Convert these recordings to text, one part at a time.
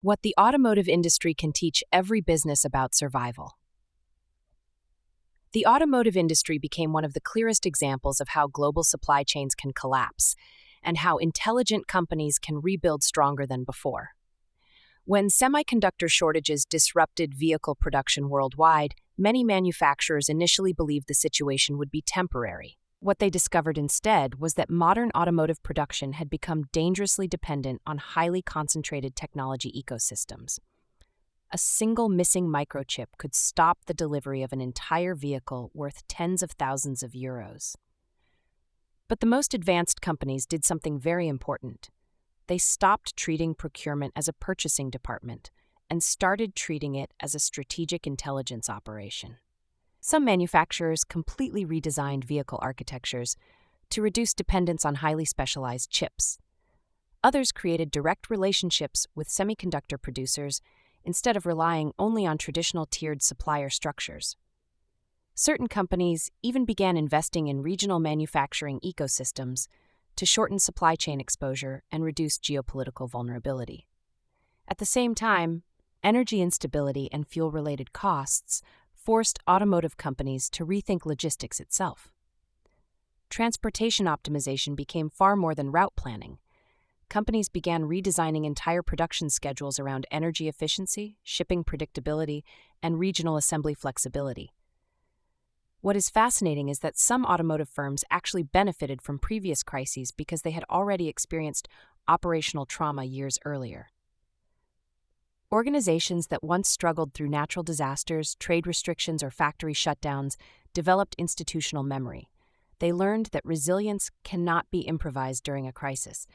What the automotive industry can teach every business about survival. The automotive industry became one of the clearest examples of how global supply chains can collapse and how intelligent companies can rebuild stronger than before. When semiconductor shortages disrupted vehicle production worldwide, many manufacturers initially believed the situation would be temporary. What they discovered instead was that modern automotive production had become dangerously dependent on highly concentrated technology ecosystems. A single missing microchip could stop the delivery of an entire vehicle worth tens of thousands of euros. But the most advanced companies did something very important. They stopped treating procurement as a purchasing department and started treating it as a strategic intelligence operation. Some manufacturers completely redesigned vehicle architectures to reduce dependence on highly specialized chips. Others created direct relationships with semiconductor producers instead of relying only on traditional tiered supplier structures. Certain companies even began investing in regional manufacturing ecosystems to shorten supply chain exposure and reduce geopolitical vulnerability. At the same time, energy instability and fuel-related costs forced automotive companies to rethink logistics itself. Transportation optimization became far more than route planning. Companies began redesigning entire production schedules around energy efficiency, shipping predictability, and regional assembly flexibility. What is fascinating is that some automotive firms actually benefited from previous crises because they had already experienced operational trauma years earlier. Organizations that once struggled through natural disasters, trade restrictions, or factory shutdowns developed institutional memory. They learned that resilience cannot be improvised during a crisis.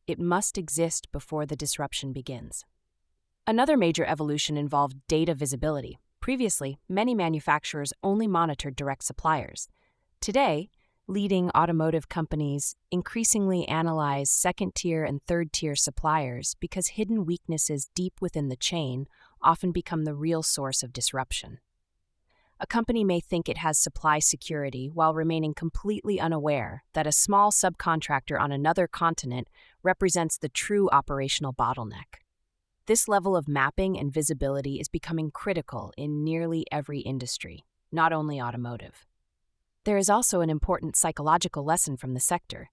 It must exist before the disruption begins. Another major evolution involved data visibility. Previously, many manufacturers only monitored direct suppliers. Today, leading automotive companies increasingly analyze second-tier and third-tier suppliers because hidden weaknesses deep within the chain often become the real source of disruption. A company may think it has supply security while remaining completely unaware that a small subcontractor on another continent represents the true operational bottleneck. This level of mapping and visibility is becoming critical in nearly every industry, not only automotive. There is also an important psychological lesson from the sector.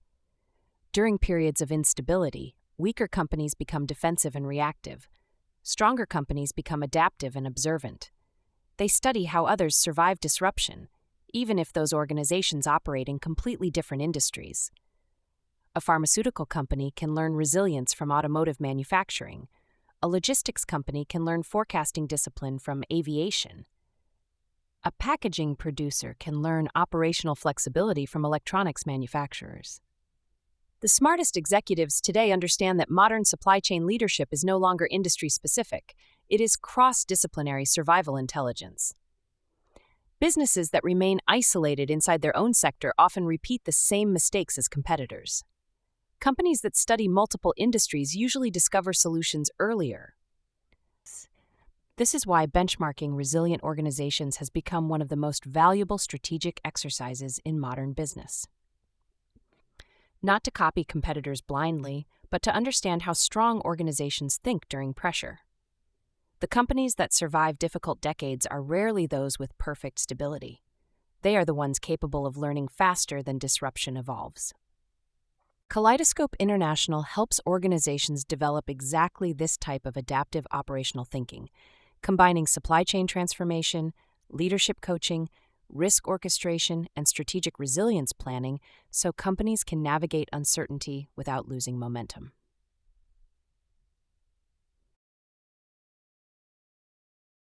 During periods of instability, weaker companies become defensive and reactive. Stronger companies become adaptive and observant. They study how others survive disruption, even if those organizations operate in completely different industries. A pharmaceutical company can learn resilience from automotive manufacturing. A logistics company can learn forecasting discipline from aviation. A packaging producer can learn operational flexibility from electronics manufacturers. The smartest executives today understand that modern supply chain leadership is no longer industry-specific. It is cross-disciplinary survival intelligence. Businesses that remain isolated inside their own sector often repeat the same mistakes as competitors. Companies that study multiple industries usually discover solutions earlier. This is why benchmarking resilient organizations has become one of the most valuable strategic exercises in modern business. Not to copy competitors blindly, but to understand how strong organizations think during pressure. The companies that survive difficult decades are rarely those with perfect stability. They are the ones capable of learning faster than disruption evolves. Kaleidoscope International helps organizations develop exactly this type of adaptive operational thinking, combining supply chain transformation, leadership coaching, risk orchestration, and strategic resilience planning so companies can navigate uncertainty without losing momentum.